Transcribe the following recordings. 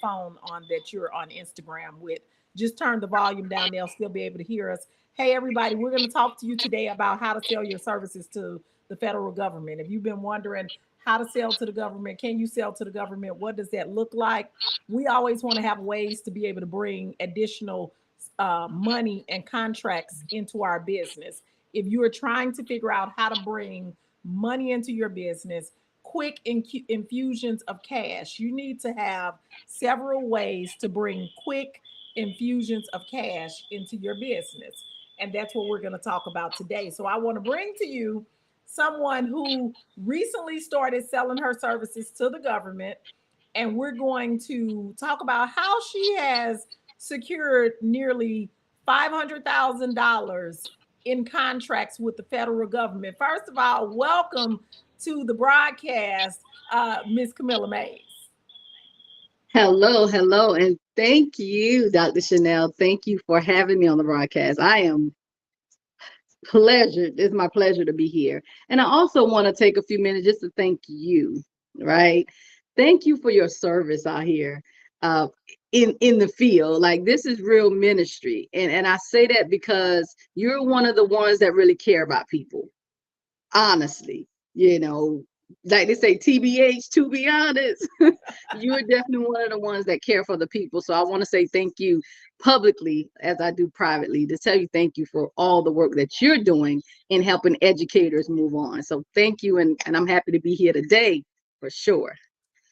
phone on that you're on Instagram with. Just turn the volume down. They'll still be able to hear us. Hey, everybody, we're going to talk to you today about how to sell your services to the federal government. If you've been wondering how to sell to the government, can you sell to the government? What does that look like? We always want to have ways to be able to bring additional money and contracts into our business. If you are trying to figure out how to bring money into your business, quick infusions of cash, you need to have several ways to bring quick infusions of cash into your business. And that's what we're going to talk about today. So I want to bring to you someone who recently started selling her services to the government. And we're going to talk about how she has secured nearly $500,000 in contracts with the federal government. First of all, welcome to the broadcast, Miss Camilla Mays. Hello, hello, and thank you, Dr. Chanel. Thank you for having me on the broadcast. I am pleasure. It's my pleasure to be here. And I also want to take a few minutes just to thank you, right? Thank you for your service out here uh, in the field. Like this is real ministry. And I say that because you're one of the ones that really care about people. Honestly, you know, like they say, TBH, to be honest, you're definitely one of the ones that care for the people. So I want to say thank you publicly, as I do privately, to tell you thank you for all the work that you're doing in helping educators move on. So thank you. And I'm happy to be here today for sure.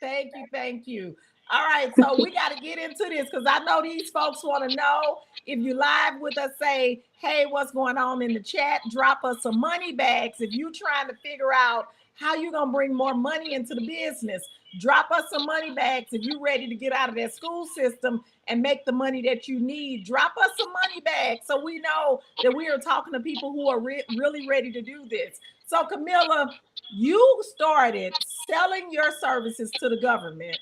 Thank you. Thank you. All right. So we got to get into this because I know these folks want to know. If you live with us, say, hey, what's going on in the chat? Drop us some money bags. If you're trying to figure out how you're going to bring more money into the business, drop us some money bags. If you're ready to get out of that school system and make the money that you need, drop us some money bags so we know that we are talking to people who are really ready to do this. So, Camilla, you started selling your services to the government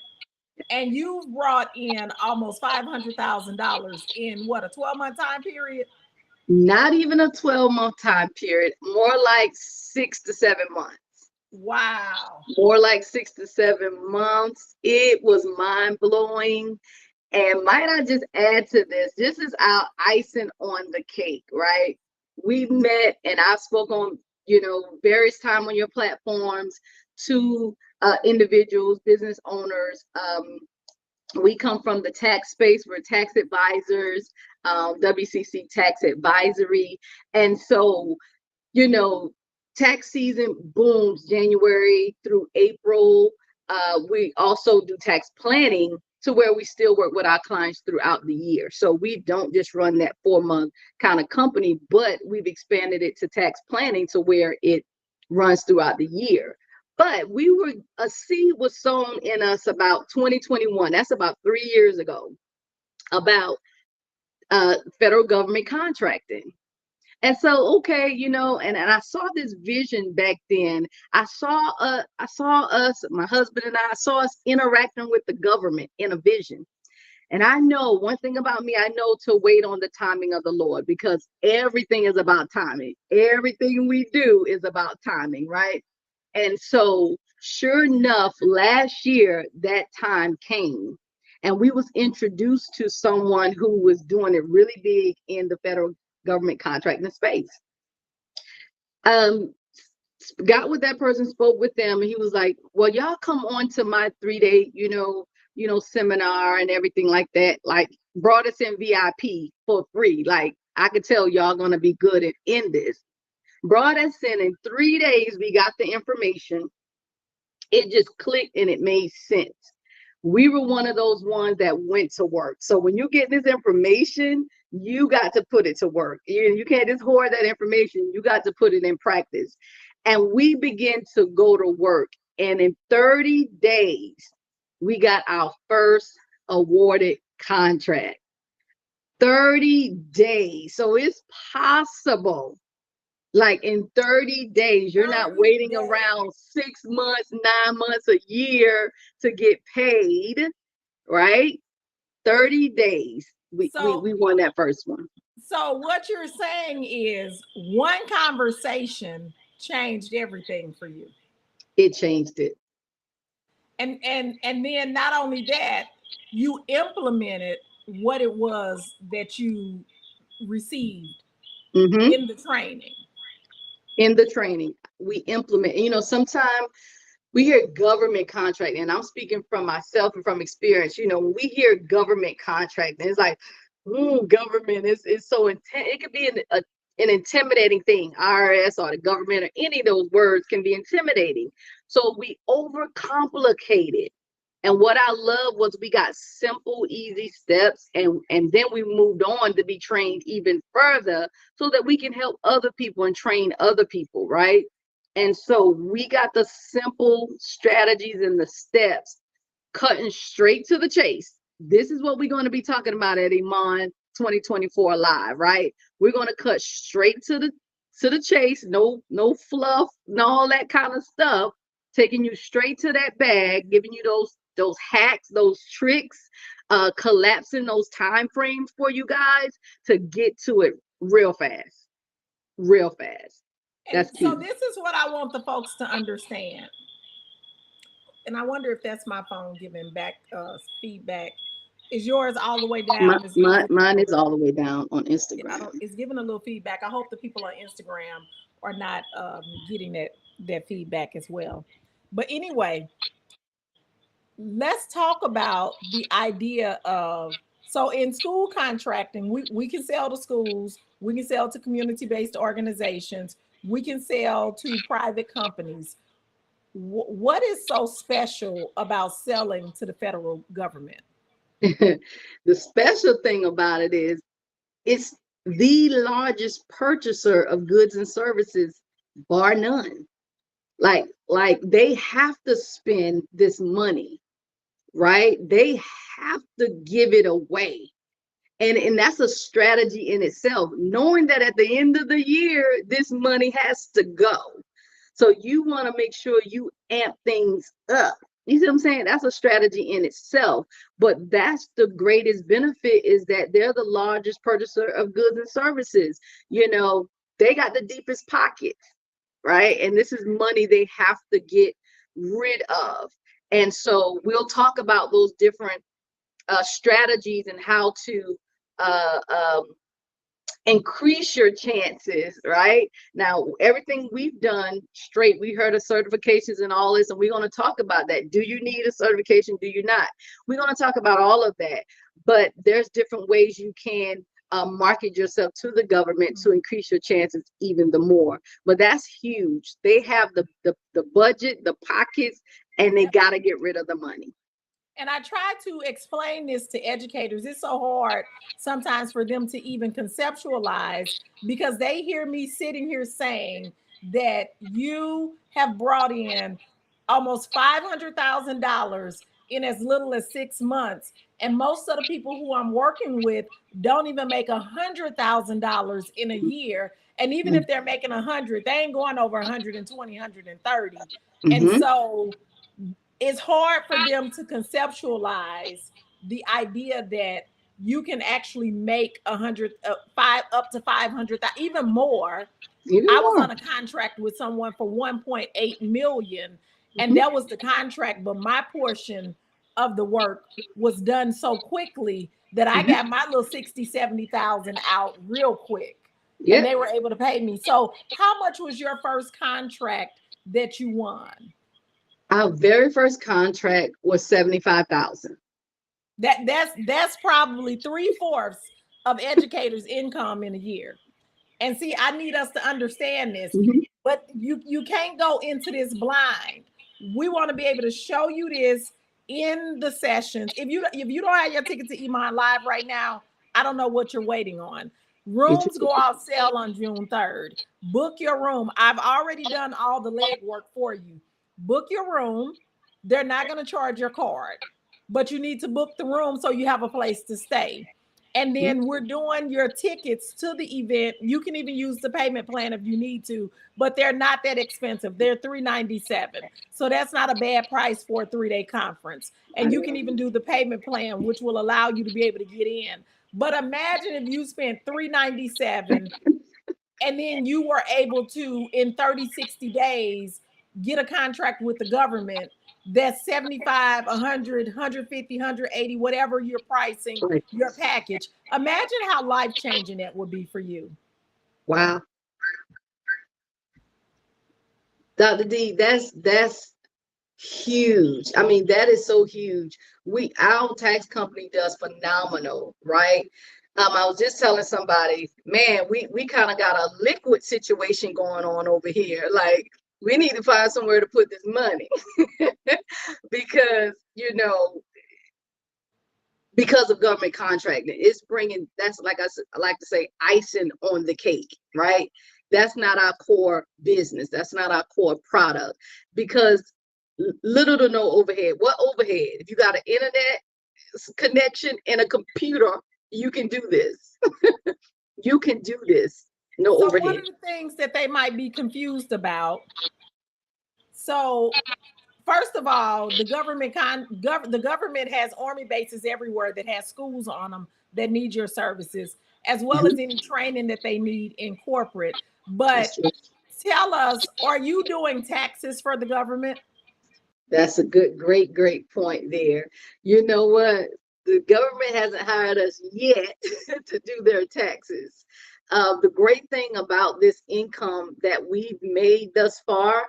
and you've brought in almost $500,000 in what, a 12-month time period? Not even a 12-month time period, more like 6 to 7 months. Wow. More like 6 to 7 months. It was mind blowing. And might I just add to this? This is our icing on the cake, right? We met and I spoke on, various time on your platforms to individuals, business owners. We come from the tax space. We're tax advisors, WCC Tax Advisory. And so, you know, tax season booms January through April. We also do tax planning to where we still work with our clients throughout the year. So we don't just run that 4-month kind of company, but we've expanded it to tax planning to where it runs throughout the year. But a seed was sown in us about 2021. That's about 3 years ago, about federal government contracting. And so, okay, and I saw this vision back then. I saw us, my husband and I saw us interacting with the government in a vision. And I know one thing about me, I know to wait on the timing of the Lord, because everything is about timing. Everything we do is about timing, right? And so sure enough, last year, that time came. And we was introduced to someone who was doing it really big in the federal government contracting space. Got with that person, spoke with them, and he was like, well, y'all come on to my 3-day, seminar and everything like that. Like, brought us in VIP for free. Like, I could tell y'all gonna be good in this. Brought us in 3 days, we got the information. It just clicked and it made sense. We were one of those ones that went to work. So when you get this information, you got to put it to work. You can't just hoard that information. You got to put it in practice. And we began to go to work. And in 30 days, we got our first awarded contract. 30 days. So it's possible. Like in 30 days, you're not waiting around 6 months, 9 months, a year to get paid, right? 30 days. We won that first one. So what you're saying is one conversation changed everything for you. It changed it. And then not only that, you implemented what it was that you received Mm-hmm. in the training. In the training, we implement. Sometimes we hear government contract, and I'm speaking from myself and from experience. When we hear government contract, it's like, ooh, government is so intense. It could be an intimidating thing. IRS or the government or any of those words can be intimidating. So we overcomplicate it. And what I love was we got simple, easy steps, and then we moved on to be trained even further so that we can help other people and train other people, right? And so we got the simple strategies and the steps, cutting straight to the chase. This is what we're going to be talking about at Iman 2024 Live, right? We're going to cut straight to the chase, no fluff, and all that kind of stuff, taking you straight to that bag, giving you those hacks, those tricks, collapsing those time frames for you guys to get to it real fast, real fast. And That's so key. this is what I want the folks to understand. And I wonder if that's my phone giving back feedback. Is yours all the way down? Is it Mine is all the way down on yeah, I don't. Instagram. It's giving a little feedback. I hope the people on Instagram are not getting that feedback as well. But anyway, let's talk about the idea of, so in school contracting, we can sell to schools, we can sell to community-based organizations, we can sell to private companies. What is so special about selling to the federal government? The special thing about it is it's the largest purchaser of goods and services, bar none. Like they have to spend this money, right? They have to give it away. And that's a strategy in itself, knowing that at the end of the year, this money has to go. So you want to make sure you amp things up. You see what I'm saying? That's a strategy in itself. But that's the greatest benefit, is that they're the largest purchaser of goods and services. They got the deepest pockets, right? And this is money they have to get rid of. And so we'll talk about those different strategies and how to uh, um, increase your chances, right? Now, everything we've done straight, we heard of certifications and all this, and we're going to talk about that. Do you need a certification? Do you not? We're going to talk about all of that. But there's different ways you can market yourself to the government to increase your chances even the more. But that's huge. They have the budget, the pockets, and they got to get rid of the money. And I try to explain this to educators. It's so hard sometimes for them to even conceptualize, because they hear me sitting here saying that you have brought in almost $500,000 in as little as 6 months. And most of the people who I'm working with don't even make $100,000 in a year. And even if they're making 100, they ain't going over 120, 130. And Mm-hmm. so it's hard for them to conceptualize the idea that you can actually make 105 up to 500, even more. Even I was more. on a contract with someone for 1.8 million, and Mm-hmm. that was the contract, but my portion of the work was done so quickly that I Mm-hmm. got my little 60, 70,000 out real quick, and Yep. they were able to pay me. So how much was your first contract that you won? Our very first contract was 75,000. That's probably three-fourths of educators' income in a year. And see, I need us to understand this, Mm-hmm. but you can't go into this blind. We want to be able to show you this in the sessions. If you don't have your ticket to Iman Live right now, I don't know what you're waiting on. Get your Rooms go ticket. out sale on June 3rd. Book your room. I've already done all the legwork for you. Book your room. They're not going to charge your card, but you need to book the room so you have a place to stay. And Yep. then we're doing your tickets to the event. You can even use the payment plan if you need to, but they're not that expensive. They're $397. So that's not a bad price for a 3-day conference. And you can even do the payment plan, which will allow you to be able to get in. But imagine if you spent $397 and then you were able to, in 30, 60 days, get a contract with the government. that's 75, 100, 150, 180, whatever you're pricing Right. your package. Imagine how life changing that would be for you. Wow. Dr. D, that's huge. I mean, that is so huge. Our tax company does phenomenal, right? I was just telling somebody, man, we kind of got a liquid situation going on over here. Like, we need to find somewhere to put this money because, because of government contracting, it's bringing, that's like I like to say, icing on the cake, right? That's not our core business. That's not our core product because little to no overhead. What overhead? If you got an internet connection and a computer, you can do this. You can do this. No So one overhead. of the things that they might be confused about, so first of all, the government has army bases everywhere that has schools on them that need your services, as well as Mhm. any training that they need in corporate. But That's true. tell us, are you doing taxes for the government? That's a great point there. You know what? The government hasn't hired us yet to do their taxes. The great thing about this income that we've made thus far,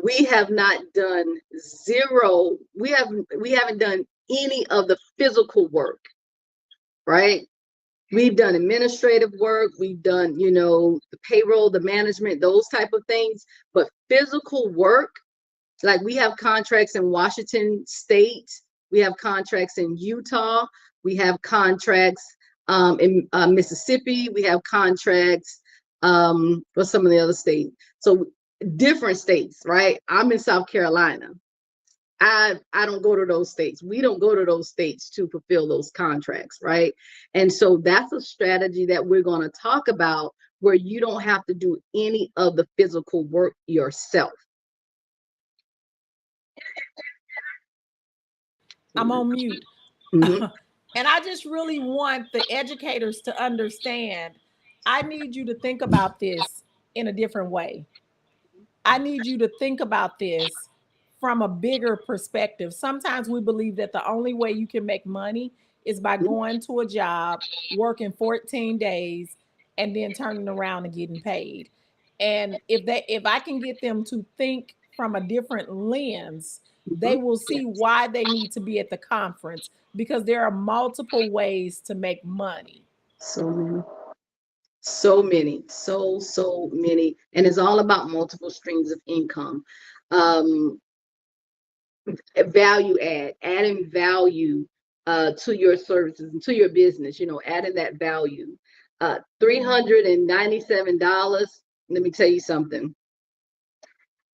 we have not done zero. We haven't done any of the physical work, right? We've done administrative work, we've done, the payroll, the management, those type of things, but physical work, like we have contracts in Washington State, we have contracts in Utah, we have contracts in Mississippi, we have contracts for some of the other states. So different states, right? I'm in South Carolina. I don't go to those states. We don't go to those states to fulfill those contracts, right? And so that's a strategy that we're going to talk about where you don't have to do any of the physical work yourself. I'm on mute. Mhm. And I just really want the educators to understand, I need you to think about this in a different way. I need you to think about this from a bigger perspective. Sometimes we believe that the only way you can make money is by going to a job, working 14 days, and then turning around and getting paid. And if I can get them to think from a different lens, they Mhm. will see why they need to be at the conference, because there are multiple ways to make money. So many, so many, and it's all about multiple streams of income. Um, Value adding value to your services and to your business, adding that value. $397. Let me tell you something.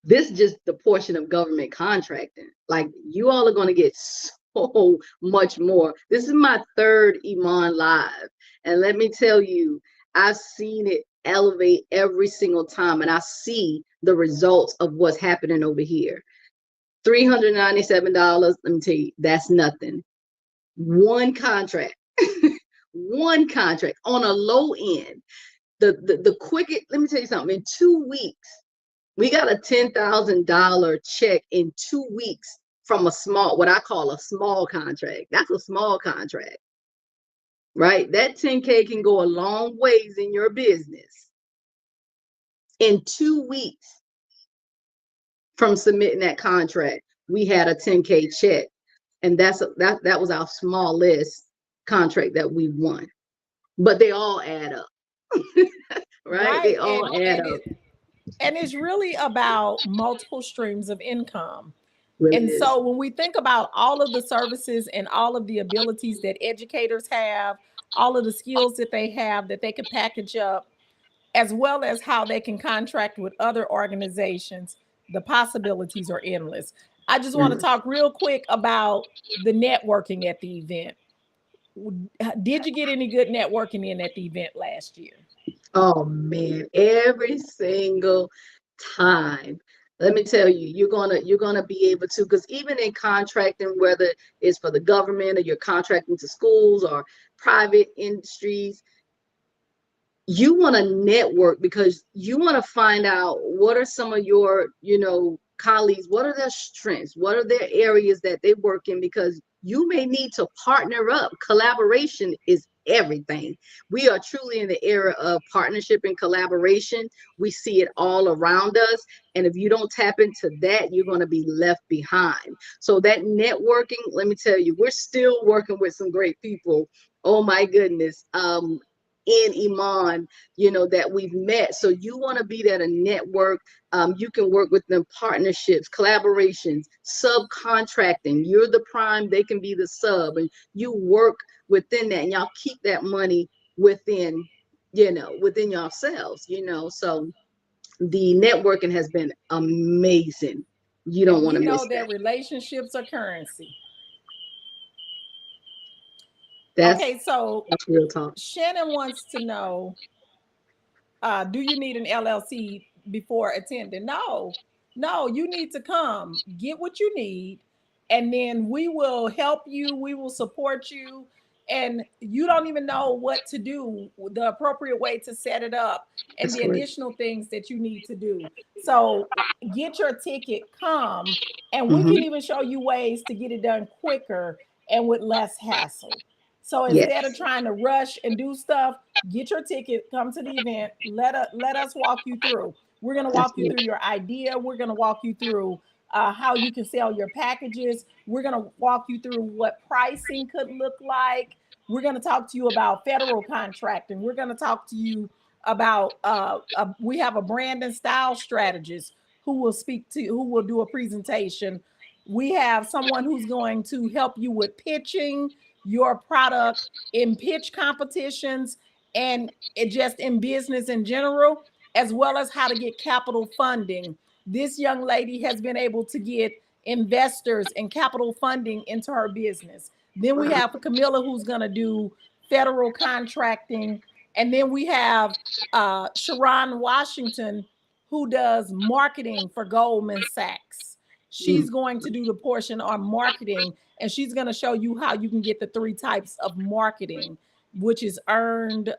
This is just the portion of government contracting. Like, you all are going to get so much more. This is my third Iman Live. And let me tell you, I've seen it elevate every single time. And I see the results of what's happening over here. $397. Let me tell you, that's nothing. One contract, one contract on a low end. The quickest, let me tell you something, in 2 weeks, we got a $10,000 check in 2 weeks from what I call a small contract. That's a small contract, right? That 10K can go a long ways in your business. In 2 weeks from submitting that contract, we had a 10K check. And that was our smallest contract that we won. But they all add up. Right? They Right. all add up. And it's really about multiple streams of income. Really And is. so when we think about all of the services and all of the abilities that educators have, all of the skills that they have that they can package up, as well as how they can contract with other organizations, the possibilities are endless. I just want to Mm. talk real quick about the networking at the event. Did you get any good networking in at the event last year? Oh man, every single time. Let me tell you, you're gonna be able to, because even in contracting, whether it's for the government or you're contracting to schools or private industries, you want to network because you want to find out what are some of your, colleagues, what are their strengths? What are their areas that they work in? Because you may need to partner up. Collaboration is everything. We are truly in the era of partnership and collaboration. We see it all around us. And if you don't tap into that, you're going to be left behind. So that networking, let me tell you, we're still working with some great people. Oh my goodness. In Iman, that we've met. So you want to be there to network. You can work with them, partnerships, collaborations, subcontracting. You're the prime, they can be the sub, and you work within that, and y'all keep that money within yourselves. So the networking has been amazing. You don't And want we to know miss that that. relationships are currency. That's Okay, so that's real talk. Shannon wants to know, do you need an LLC before attending? No, no, you need to come, get what you need, and then we will help you, we will support you. And you don't even know what to do, the appropriate way to set it up, and That's the correct. additional things that you need to do. So get your ticket, come, and we can Hmm. even show you ways to get it done quicker and with less hassle. So instead of Yes, trying to rush and do stuff, get your ticket, come to the event, let us walk you through. We're going to that's walk you it. through your idea. We're going to walk you through how you can sell your packages. We're going to walk you through what pricing could look like. We're going to talk to you about federal contracting. We're going to talk to you about we have a brand and style strategist who will do a presentation. We have someone who's going to help you with pitching your product in pitch competitions, and it just in business in general, as well as how to get capital funding. This young lady has been able to get investors and capital funding into her business. Then we Wow. have Camilla, who's going to do federal contracting. And then we have Sharon Washington, who does marketing for Goldman Sachs. Mm. She's going to do the portion on marketing, and she's going to show you how you can get the three types of marketing, which is earned,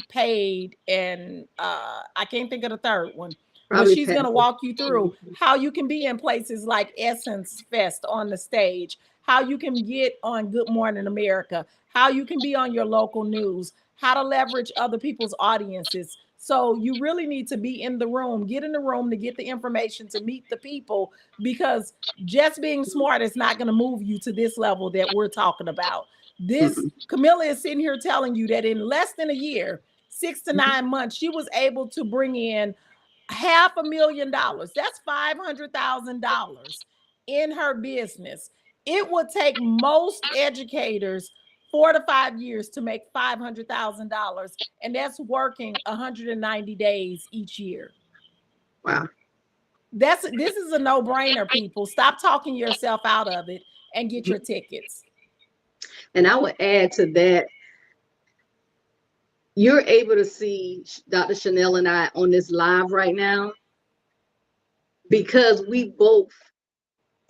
paid, and I can't think of the third one. But Probably she's going passive. to walk you through how you can be in places like Essence Fest on the stage, how you can get on Good Morning America, how you can be on your local news, how to leverage other people's audiences. So you really need to be in the room, get in the room to get the information, to meet the people, because just being smart is not going to move you to this level that we're talking about. This Mm-mm. Camilla is sitting here telling you that in less than a year, 6 to 9 months, she was able to bring in $500,000. That's $500,000 in her business. It would take most educators 4 to 5 years to make $500,000, and that's working 190 days each year. Wow. This is a no-brainer, people. Stop talking yourself out of it and get your tickets. And I would add to that, you're able to see Dr. Chanel and I on this live right now because we both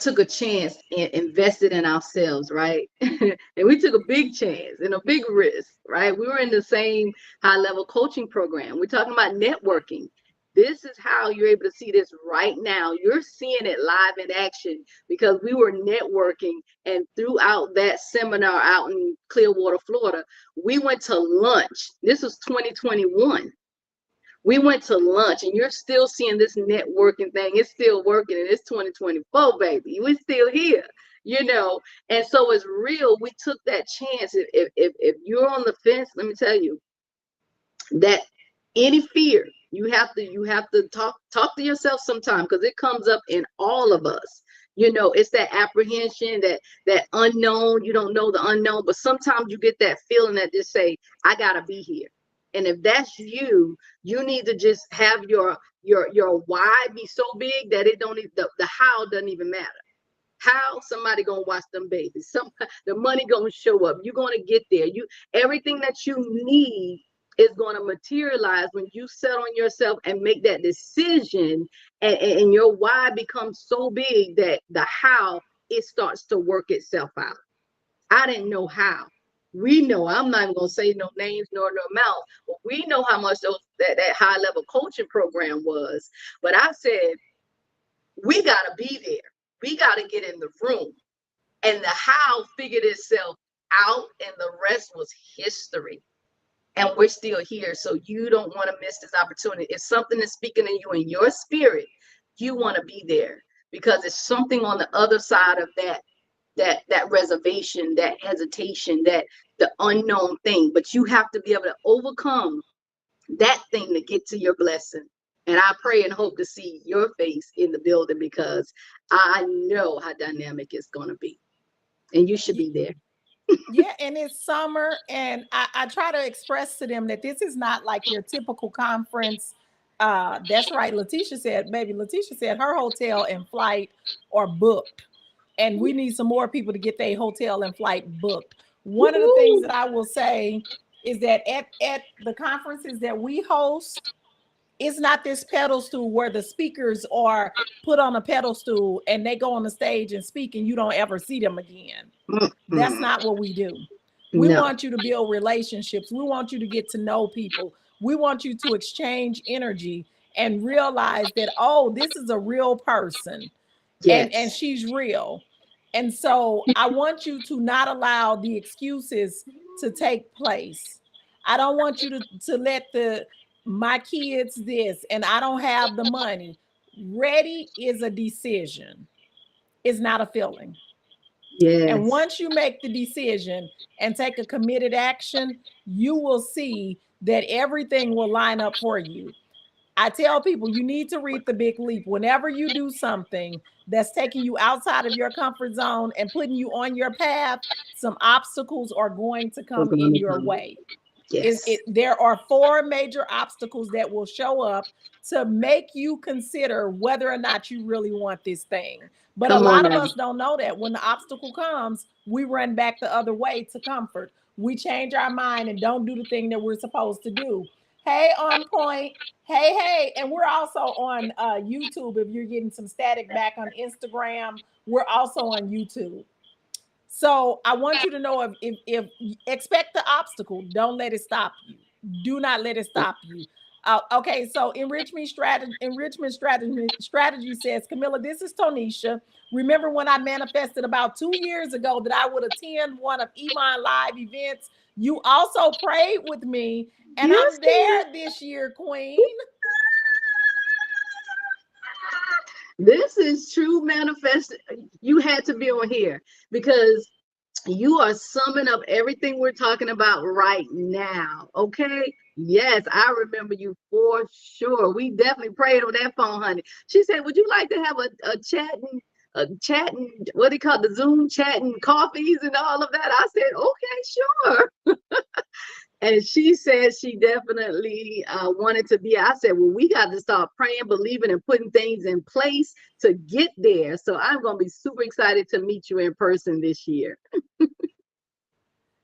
took a chance and invested in ourselves, right? And we took a big chance and a big risk, right? We were in the same high level coaching program. We're talking about networking. This is how you're able to see this right now. You're seeing it live in action because we were networking. And throughout that seminar out in Clearwater, Florida, we went to lunch. This was 2021. We went to lunch, and you're still seeing this networking thing. It's still working, and it's 2024, baby. We're still here. And so it's real. We took that chance. If you're on the fence, let me tell you that any fear, you have to talk to yourself sometime, because it comes up in all of us. It's that apprehension, that unknown. You don't know the unknown, but sometimes you get that feeling that just say, I gotta be here. And if that's you, you need to just have your why be so big that it don't the how doesn't even matter. How somebody gonna watch them babies? The money gonna show up. You're gonna get there. Everything that you need is gonna materialize when you set on yourself and make that decision, and your why becomes so big that the how, it starts to work itself out. I didn't know how. We know, I'm not even gonna say no names nor no amounts, but we know how much that high level coaching program was. But I said, We got to be there. We got to get in the room. And the how figured itself out, and the rest was history. And we're still here. So you don't want to miss this opportunity. If something is speaking to you in your spirit, you want to be there, because it's something on the other side of that reservation, that hesitation, that the unknown thing. But you have to be able to overcome that thing to get to your blessing. And I pray and hope to see your face in the building, because I know how dynamic it's going to be. And you should be there. Yeah, and it's summer, and I try to express to them that this is not like your typical conference. That's right. Letitia said, baby, Letitia said her hotel and flight are booked, and we need some more people to get their hotel and flight booked. One of the things Woo-hoo. that I will say is that at the conferences that we host, it's not this pedestal where the speakers are put on a pedestal and they go on the stage and speak and you don't ever see them again. That's Mm-mm. not what we do. We No. want you to build relationships. We want you to get to know people. We want you to exchange energy and realize that, oh, this is a real person, and Yes. she's real. And so I want you to not allow the excuses to take place. I don't want you to let the my kids this and I don't have the money. Ready is a decision. It's not a feeling. And Yes. once you make the decision and take a committed action, you will see that everything will line up for you. I tell people you need to read The Big Leap. Whenever you do something that's taking you outside of your comfort zone and putting you on your path, some obstacles are going to We're come going in to your come. way. Yes. There are four major obstacles that will show up to make you consider whether or not you really want this thing. But a Come on lot of now. us don't know that. When the obstacle comes, we run back the other way to comfort. We change our mind and don't do the thing that we're supposed to do. Hey, on point. Hey, and we're also on YouTube. If you're getting some static back on Instagram, we're also on YouTube. So I want you to know if expect the obstacle, don't let it stop you. Do not let it stop you. Okay, so enrichment strategy says, Camilla, this is Tonisha. Remember when I manifested about 2 years ago that I would attend one of Iman Live events? You also prayed with me, and Yes, I'm King. there this year, Queen. This is true manifest. You had to be on here, because you are summing up everything we're talking about right now. Okay. Yes, I remember you for sure. We definitely prayed on that phone, honey. She said, would you like to have a chatting, what do you call it, the Zoom chatting coffees and all of that? I said, okay, sure. And she said she definitely wanted to be. I said, well, we got to start praying, believing, and putting things in place to get there. So I'm going to be super excited to meet you in person this year.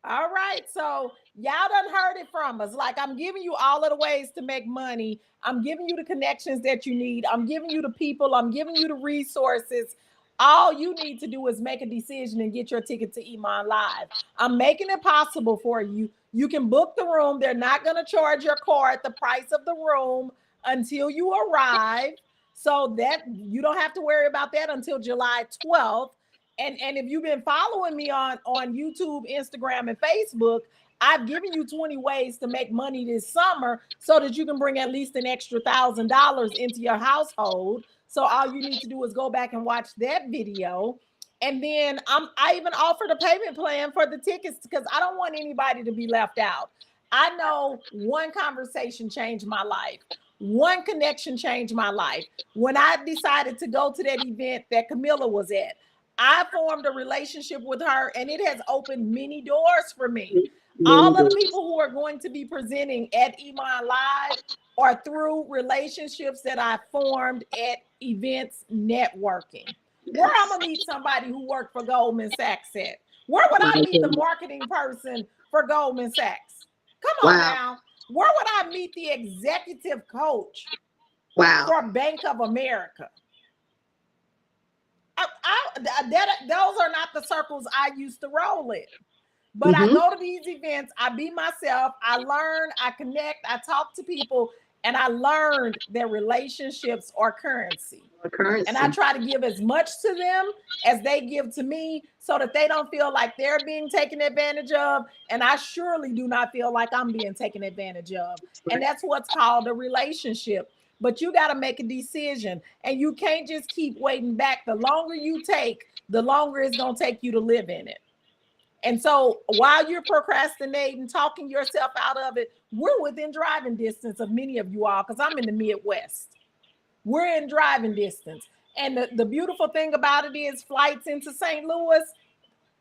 All right. So y'all done heard it from us. Like, I'm giving you all of the ways to make money. I'm giving you the connections that you need. I'm giving you the people. I'm giving you the resources. All you need to do is make a decision and get your ticket to Iman Live. I'm making it possible for you. You can book the room. They're not going to charge your card the price of the room until you arrive. So that you don't have to worry about that until July 12th. And if you've been following me on YouTube, Instagram, and Facebook, I've given you 20 ways to make money this summer so that you can bring at least an extra $1,000 into your household. So all you need to do is go back and watch that video. And then I even offered a payment plan for the tickets because I don't want anybody to be left out. I know one conversation changed my life. One connection changed my life. When I decided to go to that event that Camilla was at, I formed a relationship with her, and it has opened many doors for me. Many All of the doors. people who are going to be presenting at Iman Live are through relationships that I formed at events networking. Where I'm Yes. gonna meet somebody who worked for Goldman Sachs at? Where would My I meet the goodness. marketing person for Goldman Sachs? Come on Wow. now. Where would I meet the executive coach Wow. for Bank of America? Those are not the circles I used to roll in. But I Mm-hmm. go to these events, I be myself, I learn, I connect, I talk to people, And I learned that relationships are currency. And I Currency. try to give as much to them as they give to me so that they don't feel like they're being taken advantage of. And I surely do not feel like I'm being taken advantage of. And that's what's called a relationship. But you got to make a decision, and you can't just keep waiting back. The longer you take, the longer it's going to take you to live in it. And so while you're procrastinating, talking yourself out of it, we're within driving distance of many of you all, because I'm in the Midwest. We're in driving distance. And the beautiful thing about it is flights into St. Louis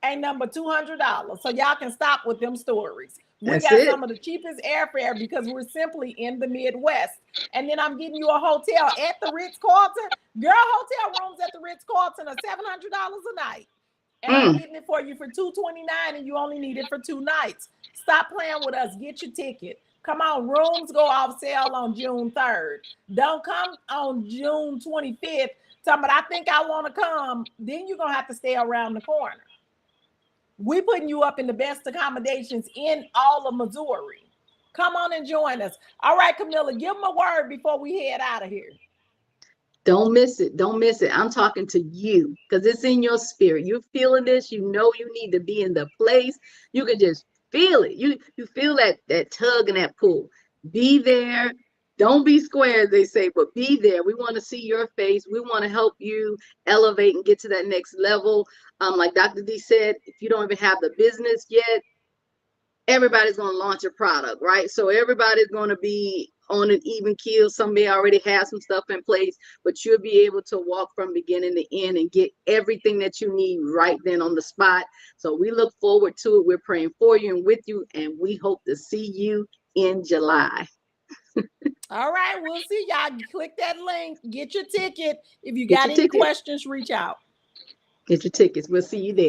ain't number $200. So y'all can stop with them stories. We That's got it. some of the cheapest airfare because we're simply in the Midwest. And then I'm getting you a hotel at the Ritz-Carlton. Girl, hotel rooms at the Ritz-Carlton are $700 a night. And I'm getting it for you for $229, and you only need it for 2 nights. Stop playing with us. Get your ticket. Come on, rooms go off sale on June 3rd. Don't come on June 25th. Talking about, I think I want to come. Then you're going to have to stay around the corner. We putting you up in the best accommodations in all of Missouri. Come on and join us. All right, Camilla, give them a word before we head out of here. Don't miss it. Don't miss it. I'm talking to you because it's in your spirit. You're feeling this. You know you need to be in the place. You can just feel it. You feel that tug and that pull. Be there. Don't be square, they say, but be there. We want to see your face. We want to help you elevate and get to that next level. Like Dr. D said, if you don't even have the business yet, everybody's going to launch a product, right? So everybody's going to be on an even keel. Somebody already has some stuff in place, but you'll be able to walk from beginning to end and get everything that you need right then on the spot. So we look forward to it. We're praying for you and with you, and we hope to see you in July. All right, we'll see y'all. Click that link, get your ticket. If you Get got your any ticket. questions, reach out. Get your tickets. We'll see you there.